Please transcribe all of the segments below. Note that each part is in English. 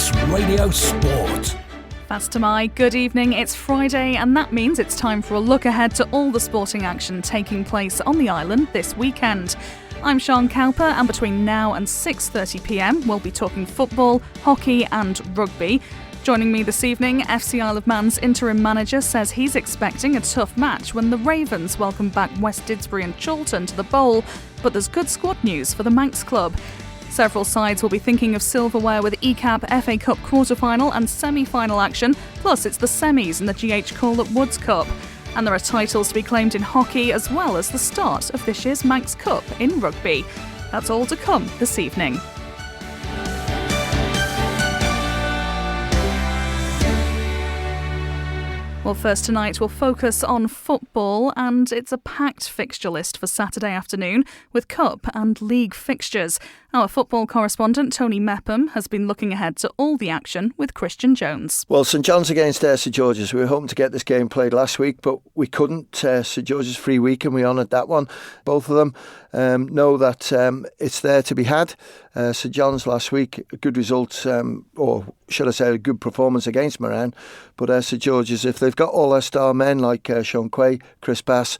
Manx Radio Sport. Fastamai, good evening. It's Friday and that means it's time for a look ahead to all the sporting action taking place on the island this weekend. I'm Sian, Cowper, and between now and 6:30pm we'll be talking football, hockey and rugby. Joining me this evening, FC Isle of Man's interim manager says he's expecting a tough match when the Ravens welcome back West Didsbury and Chorlton to the Bowl, but there's good squad news for the Manx Club. Several sides will be thinking of silverware with ECAS FA Cup quarter-final and semi-final action, plus it's the semis in the GH Call at Woods Cup. And there are titles to be claimed in hockey as well as the start of this year's Manx Cup in rugby. That's all to come this evening. Well, first tonight we'll focus on football, and it's a packed fixture list for Saturday afternoon with Cup and League fixtures. Our football correspondent Tony Mepham has been looking ahead to all the action with Christian Jones. Well, St John's against St George's. We were hoping to get this game played last week, but we couldn't. St George's free week and we honoured that one. Both of them know that it's there to be had. St John's last week, a good result, or should I say a good performance against Moran. But St George's, if they've got all their star men like Sean Quay, Chris Bass,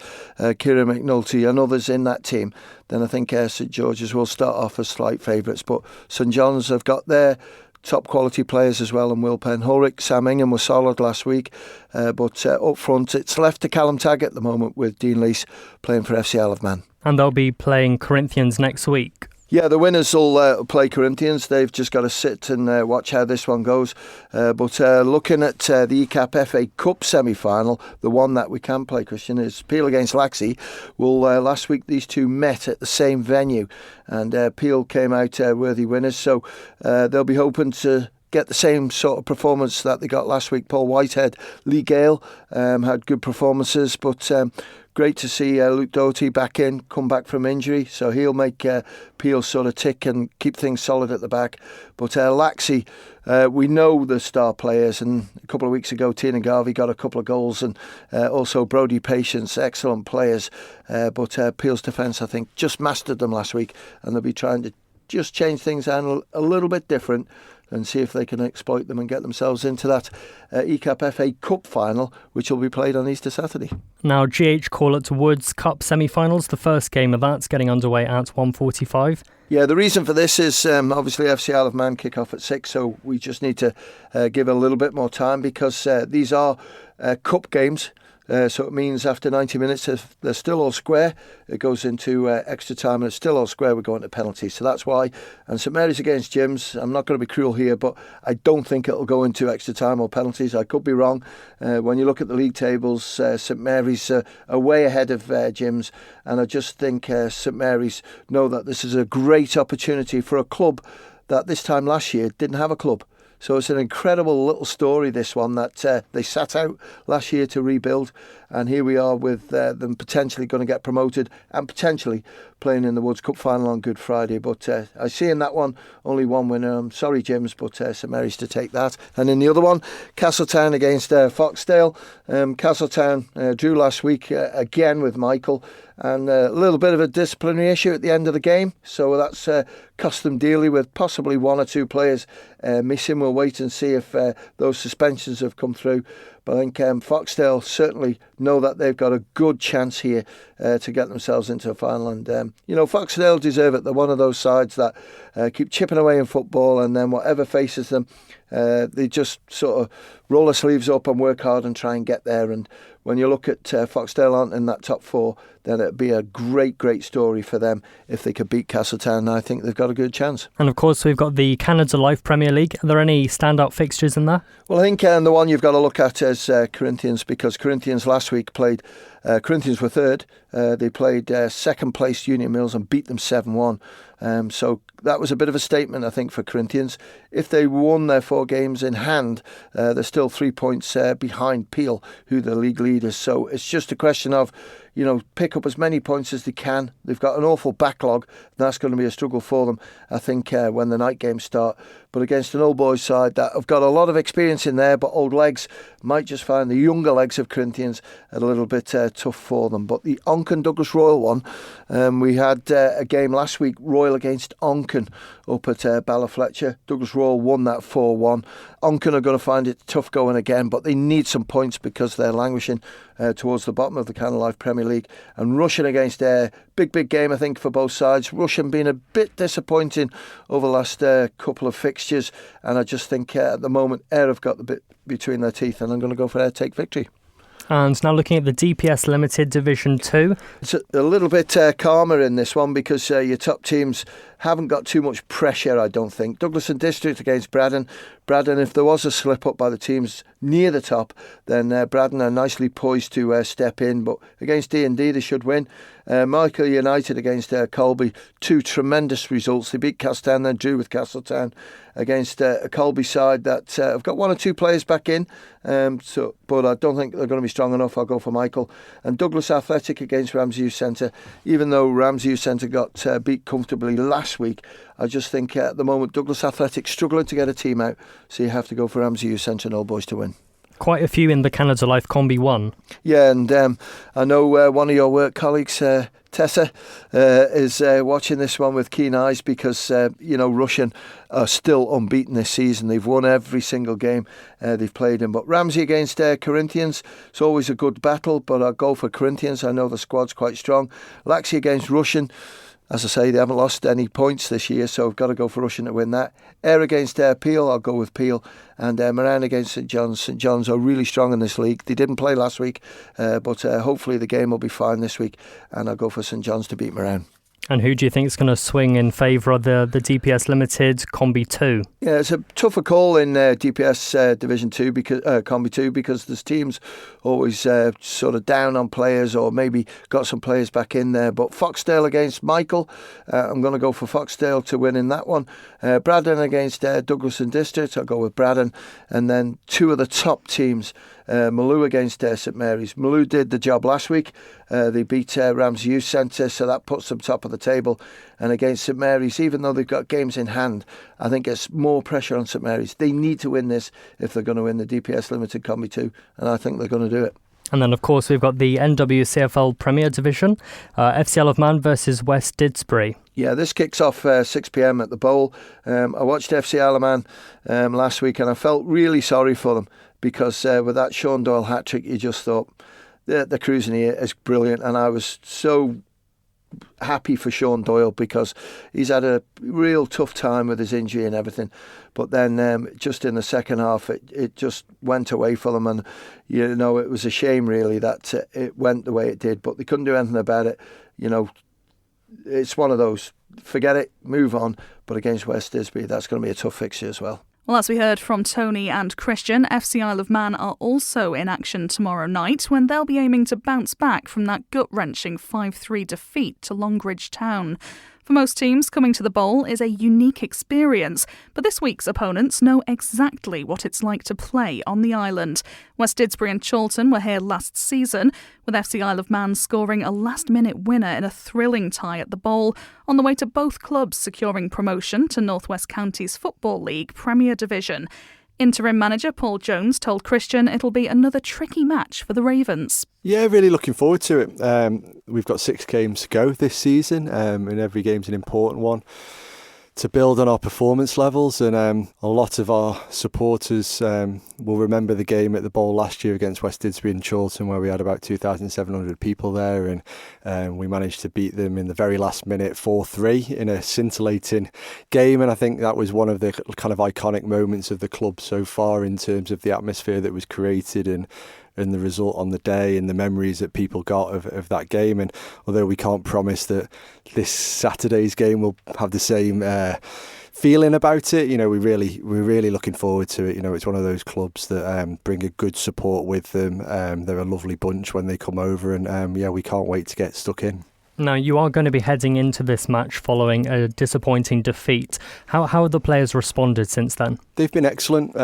Kieran McNulty and others in that team, then I think St George's will start off as slight favourites. But St John's have got their top quality players as well, and Will Penn-Ulrich, Sam Ingham was solid last week. But up front, it's left to Callum Taggart at the moment with Dean Leese playing for FC Isle of Man. And they'll be playing Corinthians next week. Yeah, the winners will play Corinthians. They've just got to sit and watch how this one goes. But looking at the ECAS FA Cup semi-final, the one that we can play, Christian, is Peel against Laxey. Well, last week these two met at the same venue, and Peel came out worthy winners. So they'll be hoping to get the same sort of performance that they got last week. Paul Whitehead, Lee Gale had good performances, but great to see Luke Doherty back in, come back from injury, so he'll make Peel sort of tick and keep things solid at the back. But Laxey, we know the star players, and a couple of weeks ago Tina Garvey got a couple of goals, and also Brodie Patience, excellent players. But Peel's defence, I think, just mastered them last week, and they'll be trying to just change things down a little bit different and see if they can exploit them and get themselves into that ECAS FA Cup final, which will be played on Easter Saturday. Now, GH Call at Woods Cup semi-finals, the first game of that's getting underway at 1:45. Yeah, the reason for this is obviously FC Isle of Man kick off at 6, so we just need to give a little bit more time because these are cup games. So it means after 90 minutes, if they're still all square, it goes into extra time, and it's still all square, we're going to penalties. So that's why. And St Mary's against Jim's, I'm not going to be cruel here, but I don't think it'll go into extra time or penalties. I could be wrong. When you look at the league tables, St Mary's are way ahead of Jim's, and I just think St Mary's know that this is a great opportunity for a club that this time last year didn't have a club. So it's an incredible little story, this one, that they sat out last year to rebuild. And here we are with them potentially going to get promoted and potentially playing in the Woods Cup final on Good Friday. But I see in that one only one winner. I'm sorry, Jims, but St Mary's to take that. And in the other one, Castletown against Foxdale. Castletown drew last week again with Michael. And a little bit of a disciplinary issue at the end of the game. So that's cost them dearly with possibly one or two players missing. We'll wait and see if those suspensions have come through. But I think Foxdale certainly know that they've got a good chance here to get themselves into a final. And, Foxdale deserve it. They're one of those sides that keep chipping away in football, and then whatever faces them, they just sort of roll their sleeves up and work hard and try and get there. And when you look at Foxdale aren't in that top four, then it'd be a great, great story for them if they could beat Castletown. I think they've got a good chance. And of course, we've got the Canada Life Premier League. Are there any standout fixtures in there? Well, I think the one you've got to look at is Corinthians, because Corinthians last week played, Corinthians were third. They played second place Union Mills and beat them 7-1. So that was a bit of a statement, I think, for Corinthians. If they won their 4 games in hand, they're still 3 points behind Peel, who the league leaders. So it's just a question of, pick up as many points as they can. They've got an awful backlog, and that's going to be a struggle for them, I think, when the night games start. But against an old boys side that have got a lot of experience in there, but old legs might just find the younger legs of Corinthians a little bit tough for them. But the Onken Douglas Royal one, we had a game last week, Royal against Onken up at Ballafletcher. Douglas Royal won that 4-1. Onken are going to find it tough going again, but they need some points because they're languishing towards the bottom of the Canada Life Premier League. And Russian against Ayr, big game I think for both sides. Russian being a bit disappointing over the last couple of fixtures, and I just think at the moment Ayr have got the bit between their teeth, and I'm going to go for Ayr take victory. And now looking at the DPS Limited Division 2. It's a little bit calmer in this one because your top teams haven't got too much pressure, I don't think. Douglas and District against Braddon. Braddon, if there was a slip up by the teams near the top, then Braddon are nicely poised to step in. But against D&D, they should win. Michael United against Colby. Two tremendous results. They beat Castletown, then drew with Castletown against a Colby side that have got one or two players back in. But I don't think they're going to be strong enough. I'll go for Michael. And Douglas Athletic against Ramsey Youth Centre. Even though Ramsey Youth Centre got beat comfortably last week, I just think at the moment Douglas Athletic struggling to get a team out, so you have to go for Ramsey Youth Centre and Old Boys to win. Quite a few in the Canada Life Combi 1. Yeah, and I know one of your work colleagues, Tessa, is watching this one with keen eyes because, Russian are still unbeaten this season. They've won every single game they've played in. But Ramsey against Corinthians, it's always a good battle, but I'll go for Corinthians. I know the squad's quite strong. Laxey against Russian. As I say, they haven't lost any points this year, so I've got to go for Russian to win that. Ayr against Peel, I'll go with Peel. And Moran against St John's. St John's are really strong in this league. They didn't play last week, but hopefully the game will be fine this week. And I'll go for St John's to beat Moran. And who do you think is going to swing in favour of the DPS Limited Combi 2? Yeah, it's a tougher call in DPS Division 2, because Combi 2, because there's teams always sort of down on players or maybe got some players back in there. But Foxdale against Michael, I'm going to go for Foxdale to win in that one. Braddon against Douglas and District, I'll go with Braddon. And then two of the top teams, Maloo against St Mary's. Maloo did the job last week. They beat Ramsey Youth Centre, so that puts them top of the table. And against St Mary's, even though they've got games in hand, I think it's more pressure on St Mary's. They need to win this if they're going to win the DPS Limited Combi 2, and I think they're going to do it. And then, of course, we've got the NWCFL Premier Division, FC Isle of Man versus West Didsbury. Yeah, this kicks off 6 p.m. at the Bowl. I watched FC Isle of Man last week, and I felt really sorry for them because with that Sean Doyle hat-trick, you just thought, the cruising here is brilliant. And I was so happy for Sean Doyle because he's had a real tough time with his injury and everything. But then just in the second half, it just went away for them. And, it was a shame, really, that it went the way it did. But they couldn't do anything about it. It's one of those, forget it, move on. But against West Didsbury, that's going to be a tough fixture as well. Well, as we heard from Tony and Christian, FC Isle of Man are also in action tomorrow night when they'll be aiming to bounce back from that gut-wrenching 5-3 defeat to Longridge Town. For most teams, coming to the Bowl is a unique experience, but this week's opponents know exactly what it's like to play on the island. West Didsbury and Chorlton were here last season, with FC Isle of Man scoring a last-minute winner in a thrilling tie at the Bowl, on the way to both clubs securing promotion to North West Counties Football League Premier Division. Interim manager Paul Jones told Christian it'll be another tricky match for the Ravens. Yeah, really looking forward to it. We've got 6 games to go this season, and every game's an important one to build on our performance levels. And a lot of our supporters will remember the game at the Bowl last year against West Didsbury and Chorlton, where we had about 2,700 people there, and we managed to beat them in the very last minute 4-3 in a scintillating game. And I think that was one of the kind of iconic moments of the club so far in terms of the atmosphere that was created and the result on the day and the memories that people got of that game. And although we can't promise that this Saturday's game will have the same feeling about it, we're really looking forward to it. It's one of those clubs that bring a good support with them. They're a lovely bunch when they come over, and we can't wait to get stuck in. Now, you are going to be heading into this match following a disappointing defeat. How have the players responded since then? They've been excellent.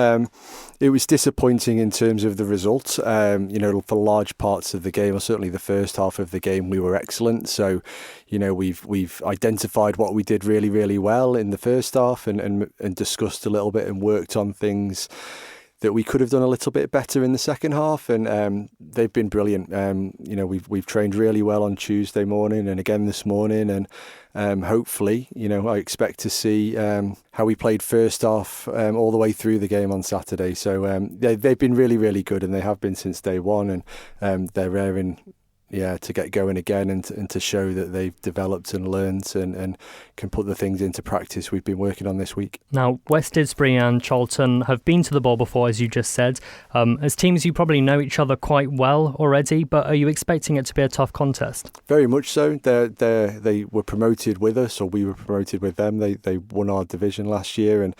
It was disappointing in terms of the result. For large parts of the game, or certainly the first half of the game, we were excellent. So, we've identified what we did really, really well in the first half and discussed a little bit and worked on things that we could have done a little bit better in the second half, and they've been brilliant. We've trained really well on Tuesday morning and again this morning, and hopefully, I expect to see how we played first half all the way through the game on Saturday. So they've been really, really good, and they have been since day one, and they're raring. To get going again and to show that they've developed and learned and can put the things into practice we've been working on this week. Now, West Didsbury and Chorlton have been to the ball before, as you just said. As teams, you probably know each other quite well already, but are you expecting it to be a tough contest? Very much so. They were promoted with us, or we were promoted with them. They won our division last year, and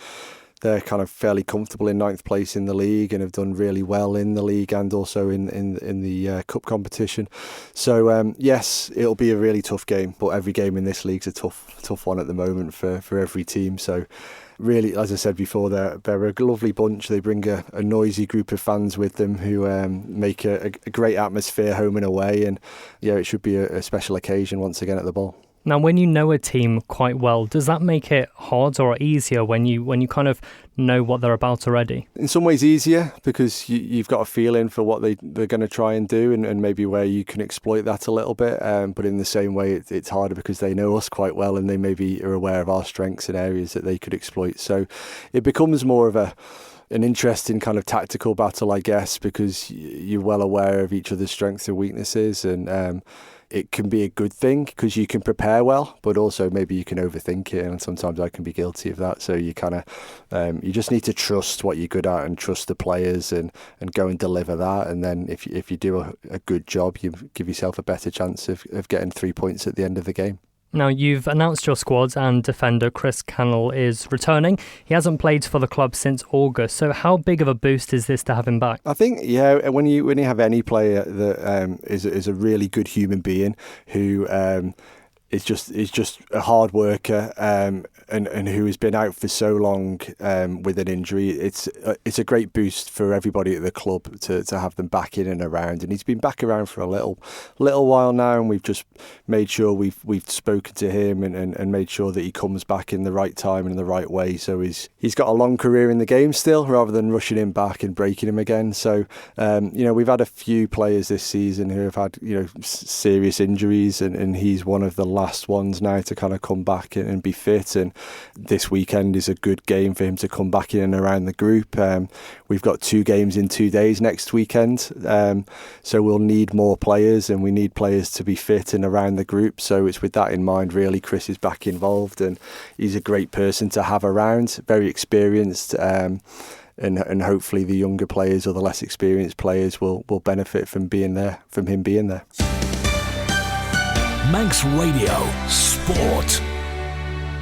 they're kind of fairly comfortable in 9th place in the league and have done really well in the league and also in the cup competition. So yes, it'll be a really tough game, but every game in this league's a tough one at the moment for every team. So really, as I said before, they're a lovely bunch. They bring a noisy group of fans with them who make a great atmosphere home and away, and it should be a special occasion once again at the Bowl. Now, when you know a team quite well, does that make it harder or easier when you kind of know what they're about already? In some ways easier, because you've got a feeling for what they're going to try and do, and maybe where you can exploit that a little bit. But in the same way, it's harder because they know us quite well and they maybe are aware of our strengths and areas that they could exploit. So it becomes more of an interesting kind of tactical battle, I guess, because you're well aware of each other's strengths and weaknesses, and it can be a good thing because you can prepare well, but also maybe you can overthink it, and sometimes I can be guilty of that. So you kind of you just need to trust what you're good at and trust the players and go and deliver that. And then if you do a good job, you give yourself a better chance of getting 3 points at the end of the game. Now, you've announced your squad and defender Chris Cannell is returning. He hasn't played for the club since August, so how big of a boost is this to have him back? I think, when you have any player that is a really good human being who is just a hard worker and who has been out for so long with an injury, it's a great boost for everybody at the club to have them back in and around. And he's been back around for a little while now, and we've just made sure we've spoken to him and made sure that he comes back in the right time and in the right way. So he's got a long career in the game still, rather than rushing him back and breaking him again. So we've had a few players this season who have had serious injuries, and he's one of the last ones now to kind of come back and be fit. And this weekend is a good game for him to come back in and around the group. We've got 2 games in 2 days next weekend, so we'll need more players, and we need players to be fit and around the group. So it's with that in mind, really, Chris is back involved, and he's a great person to have around, very experienced. And hopefully the younger players or the less experienced players will benefit from him being there. Manx Radio Sport.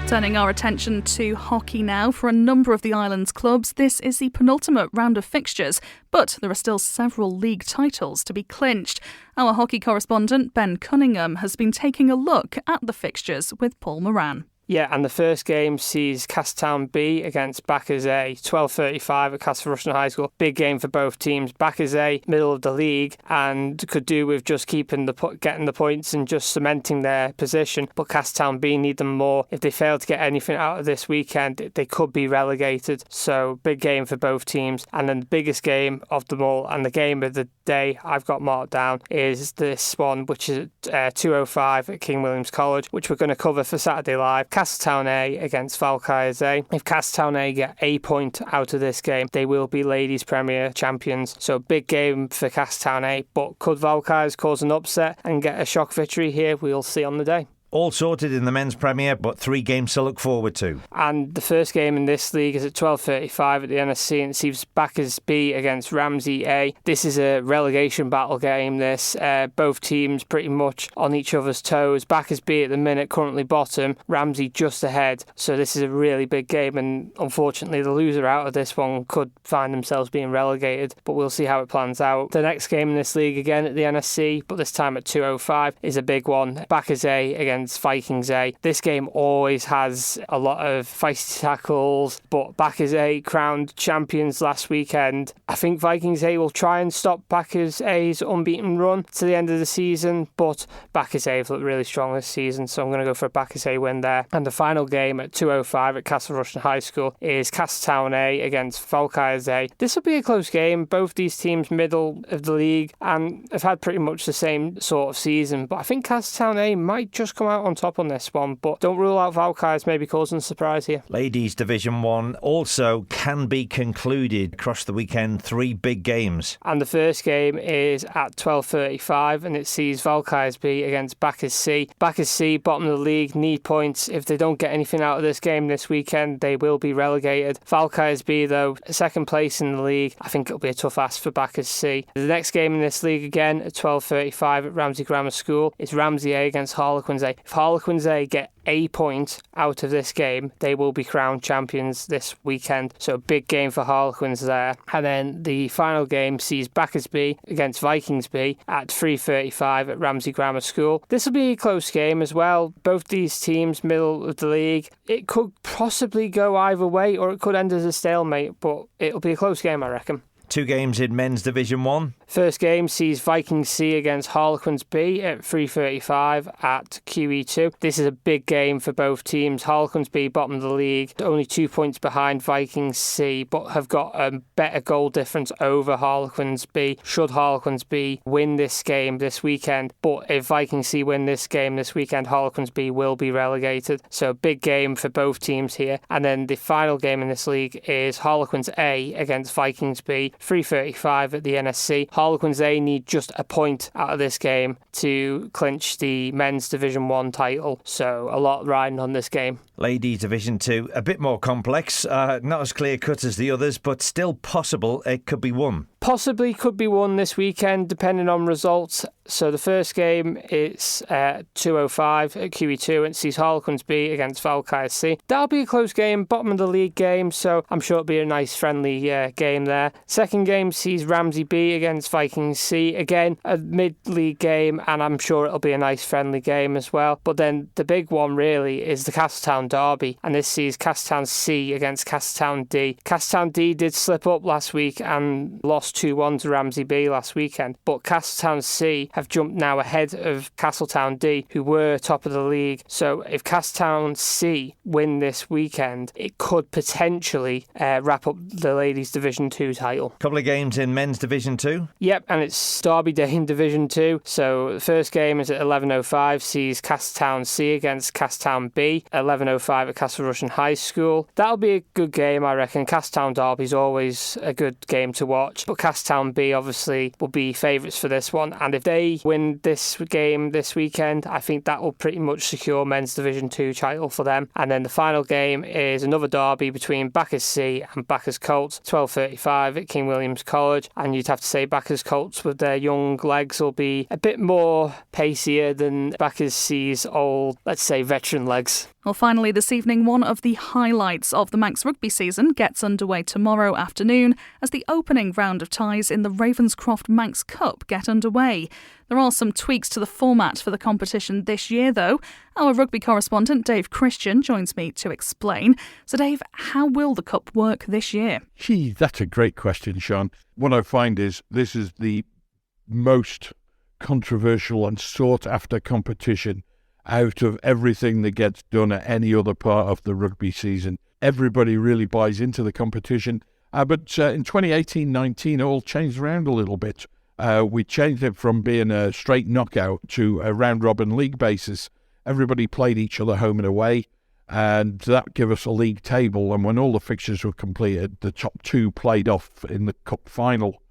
Turning our attention to hockey now. For a number of the island's clubs, this is the penultimate round of fixtures, but there are still several league titles to be clinched. Our hockey correspondent Ben Cunningham has been taking a look at the fixtures with Paul Moran. Yeah, and the first game sees Castletown B against Backers A, 12:35 at Castle Rushen High School. Big game for both teams. Backers A, middle of the league, and could do with just getting the points and just cementing their position. But Castletown B need them more. If they fail to get anything out of this weekend, they could be relegated. So big game for both teams. And then the biggest game of them all, and the game of the day I've got marked down, is this one, which is at 2:05 at King William's College, which we're going to cover for Saturday Live. Castletown A against Valkyries A. If Castletown A get a point out of this game, they will be Ladies Premier champions. So big game for Castletown A, but could Valkyries cause an upset and get a shock victory here? We'll see on the day. All sorted in the Men's Premier, but 3 games to look forward to. And the first game in this league is at 12:35 at the NSC, and it sees Backers B against Ramsey A. This is a relegation battle game, this. Both teams pretty much on each other's toes. Backers B at the minute currently bottom, Ramsey just ahead. So this is a really big game, and unfortunately the loser out of this one could find themselves being relegated, but we'll see how it plans out. The next game in this league again at the NSC, but this time at 2:05, is a big one. Backers A against Vikings A. This game always has a lot of feisty tackles, but Backers A crowned champions last weekend. I think Vikings A will try and stop Backers A's unbeaten run to the end of the season, but Backers A have looked really strong this season, so I'm going to go for a Backers A win there. And the final game at 2:05 at Castle Rushen High School is Castletown A against Falkires A. This will be a close game. Both these teams middle of the league and have had pretty much the same sort of season, but I think Castletown A might just come out on top on this one, but don't rule out Falkires maybe causing a surprise here. Ladies Division 1 also can be concluded across the weekend. 3 big games. And the first game is at 12:35 and it sees Falkires B against Backers C. Backers C, bottom of the league, need points. If they don't get anything out of this game this weekend, they will be relegated. Falkires B, though, second place in the league. I think it'll be a tough ask for Backers C. The next game in this league again at 12:35 at Ramsey Grammar School is Ramsey A against Harlequins A. If Harlequins A get a point out of this game, they will be crowned champions this weekend. So a big game for Harlequins there. And then the final game sees Backers B against Vikings B at 3:35 at Ramsey Grammar School. This will be a close game as well. Both these teams middle of the league. It could possibly go either way, or it could end as a stalemate, but it'll be a close game, I reckon. 2 games in Men's Division 1. First game sees Vikings C against Harlequins B at 3:35 at QE2. This is a big game for both teams. Harlequins B, bottom of the league, only 2 points behind Vikings C, but have got a better goal difference over Harlequins B. Should Harlequins B win this game this weekend, but if Vikings C win this game this weekend, Harlequins B will be relegated. So a big game for both teams here. And then the final game in this league is Harlequins A against Vikings B, 3:35 at the NSC. Harlequins A need just a point out of this game to clinch the Men's Division 1 title, so a lot riding on this game. Ladies Division 2, a bit more complex, not as clear-cut as the others, but still possible it could be won. Possibly could be won this weekend, depending on results. So the first game is 2:05 at QE2 and it sees Harlequins B against Falkires C. That'll be a close game, bottom of the league game, so I'm sure it'll be a nice friendly game there. Second game sees Ramsey B against Vikings C. Again, a mid-league game, and I'm sure it'll be a nice friendly game as well. But then the big one really is the Castletown derby, and this sees Castletown C against Castletown D. Castletown D did slip up last week and lost 2-1 to Ramsey B last weekend, but Castletown C have jumped now ahead of Castletown D, who were top of the league. So if Castletown C win this weekend, it could potentially wrap up the Ladies Division 2 title. Couple of games in Men's Division 2. Yep, and it's Derby Day in Division 2. So the first game is at 11:05, sees Castletown C against Castletown B, 11:05 at Castle Rushen High School. That'll be a good game, I reckon. Castletown Derby is always a good game to watch, but Castletown B obviously will be favourites for this one, and if they win this game this weekend, I think that will pretty much secure Men's Division 2 title for them. And then the final game is another derby between Backers C and Backers Colts, 12:35 at King William's College, and you'd have to say Backers Colts with their young legs will be a bit more pacier than Backers C's old, let's say, veteran legs. Well, finally this evening, one of the highlights of the Manx rugby season gets underway tomorrow afternoon as the opening round of ties in the Ravenscroft Manx Cup get underway. There are some tweaks to the format for the competition this year, though. Our rugby correspondent Dave Christian joins me to explain. So, Dave, how will the Cup work this year? Gee, that's a great question, Sean. What I find is this is the most controversial and sought-after competition out of everything that gets done at any other part of the rugby season. Everybody really buys into the competition. But in 2018-19, it all changed around a little bit. We changed it from being a straight knockout to a round-robin league basis. Everybody played each other home and away, and that gave us a league table. And when all the fixtures were completed, the top 2 played off in the cup final.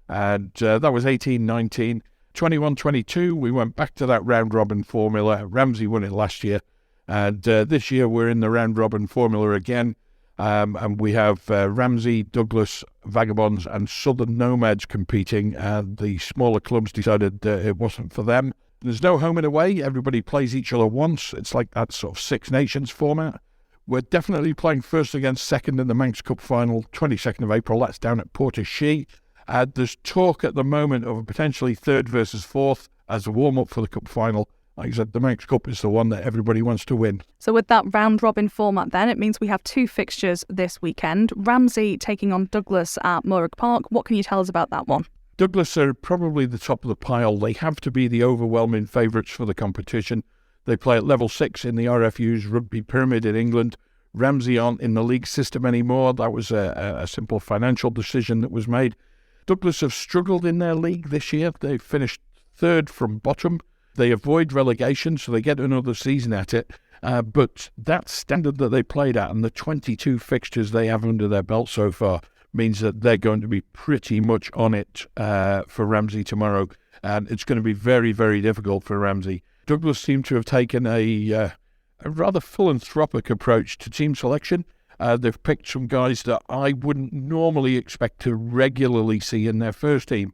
And that was 18-19. 21-22, we went back to that round-robin formula. Ramsey won it last year. And this year we're in the round-robin formula again. And we have Ramsey, Douglas, Vagabonds and Southern Nomads competing. And the smaller clubs decided it wasn't for them. There's no home and away. Everybody plays each other once. It's like that sort of Six Nations format. We're definitely playing first against second in the Manx Cup final, 22nd of April. That's down at Portashee. There's talk at the moment of a potentially third versus fourth as a warm-up for the Cup final. Like I said, the Manx Cup is the one that everybody wants to win. So with that round-robin format then, it means we have 2 fixtures this weekend. Ramsey taking on Douglas at Mooragh Park. What can you tell us about that one? Douglas are probably the top of the pile. They have to be the overwhelming favourites for the competition. They play at level 6 in the RFU's rugby pyramid in England. Ramsey aren't in the league system anymore. That was a simple financial decision that was made. Douglas have struggled in their league this year. They finished third from bottom. They avoid relegation, so they get another season at it. But that standard that they played at and the 22 fixtures they have under their belt so far means that they're going to be pretty much on it for Ramsey tomorrow. And it's going to be very, very difficult for Ramsey. Douglas seem to have taken a rather philanthropic approach to team selection. They've picked some guys that I wouldn't normally expect to regularly see in their first team.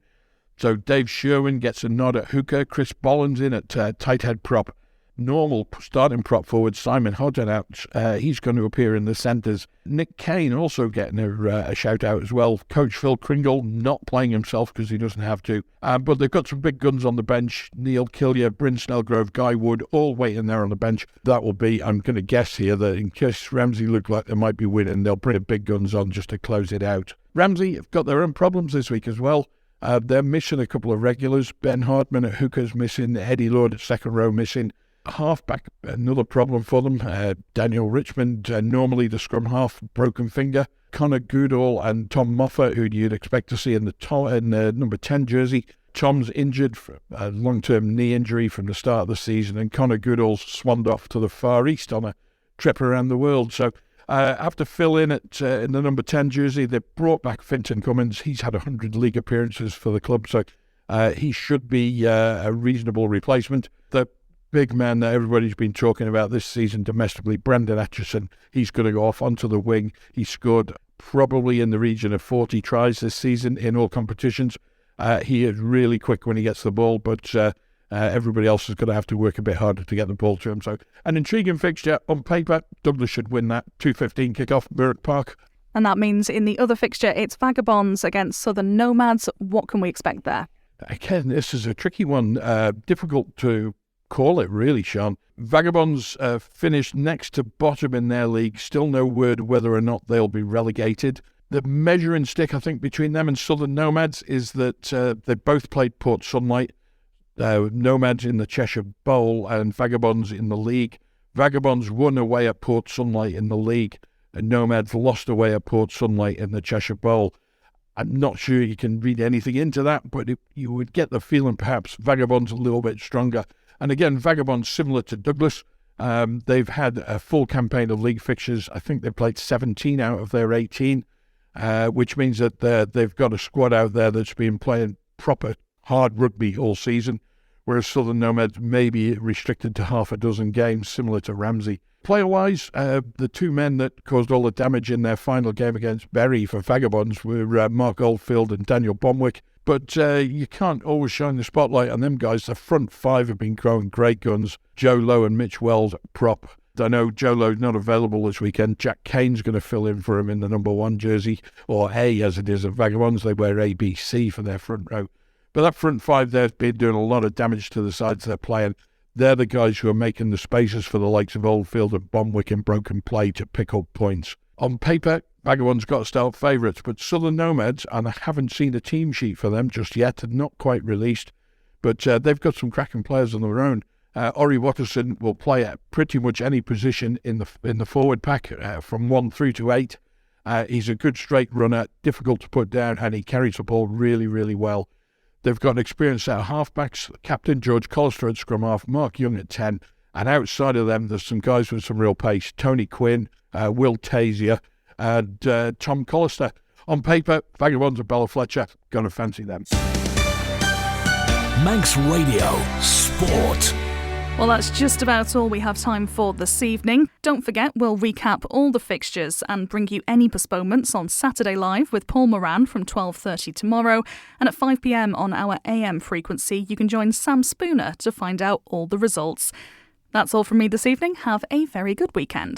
So Dave Sherwin gets a nod at hooker, Chris Bollins in at tight head prop. Normal starting prop forward Simon Hodden out. He's going to appear in the centres. Nick Kane also getting a shout out as well. Coach Phil Kringle not playing himself because he doesn't have to. But they've got some big guns on the bench. Neil Killier, Bryn Snellgrove, Guy Wood, all waiting there on the bench. That will be, I'm going to guess here, that in case Ramsey look like they might be winning, they'll bring the big guns on just to close it out. Ramsey have got their own problems this week as well. They're missing a couple of regulars. Ben Hardman at hooker's missing. Eddie Lord at second row missing. Halfback, another problem for them. Daniel Richmond, normally the scrum half, broken finger. Connor Goodall and Tom Moffat, who you'd expect to see in the number 10 jersey. Tom's injured for a long-term knee injury from the start of the season, and Connor Goodall's swanned off to the Far East on a trip around the world. So have to fill in in the number 10 jersey. They brought back Finton Cummins. He's had 100 league appearances for the club, so he should be a reasonable replacement. The big man that everybody's been talking about this season domestically, Brandon Atchison, he's going to go off onto the wing. He scored probably in the region of 40 tries this season in all competitions. He is really quick when he gets the ball, but everybody else is going to have to work a bit harder to get the ball to him. So an intriguing fixture on paper. Douglas should win that. 2:15 kick-off, Mooragh Park. And that means in the other fixture, it's Vagabonds against Southern Nomads. What can we expect there? Again, this is a tricky one. Difficult to call it, really, Sean. Vagabonds finished next to bottom in their league. Still no word whether or not they'll be relegated. The measuring stick, I think, between them and Southern Nomads is that they both played Port Sunlight. Nomads in the Cheshire Bowl and Vagabonds in the league. Vagabonds won away at Port Sunlight in the league, and Nomads lost away at Port Sunlight in the Cheshire Bowl. I'm not sure you can read anything into that, but you would get the feeling perhaps Vagabonds a little bit stronger. And again, Vagabonds similar to Douglas. They've had a full campaign of league fixtures. I think they've played 17 out of their 18, which means that they've got a squad out there that's been playing proper hard rugby all season, whereas Southern Nomads may be restricted to half a dozen games, similar to Ramsey. Player-wise, the two men that caused all the damage in their final game against Bury for Vagabonds were Mark Oldfield and Daniel Bomwick. But you can't always shine the spotlight on them guys. The front five have been growing great guns. Joe Lowe and Mitch Wells prop. I know Joe Lowe's not available this weekend. Jack Kane's going to fill in for him in the number 1 jersey, or A as it is at Vagabonds. They wear ABC for their front row. But that front five there's been doing a lot of damage to the sides they're playing. They're the guys who are making the spaces for the likes of Oldfield and Bomwick in broken play to pick up points. On paper, Vagabonds got to start favourites, but Southern Nomads, and I haven't seen a team sheet for them just yet, and not quite released, but they've got some cracking players on their own. Ori Watterson will play at pretty much any position in the forward pack from 1 through to 8. He's a good straight runner, difficult to put down, and he carries the ball really, really well. They've got an experienced set of halfbacks, Captain George Collister at scrum half, Mark Young at 10, and outside of them there's some guys with some real pace, Tony Quinn, Will Tazier, and Tom Collister. On paper, Vagabonds and Bella Fletcher, going to fancy them. Manx Radio Sport. Well, that's just about all we have time for this evening. Don't forget, we'll recap all the fixtures and bring you any postponements on Saturday Live with Paul Moran from 12:30 tomorrow. And at 5 p.m. on our AM frequency, you can join Sam Spooner to find out all the results. That's all from me this evening. Have a very good weekend.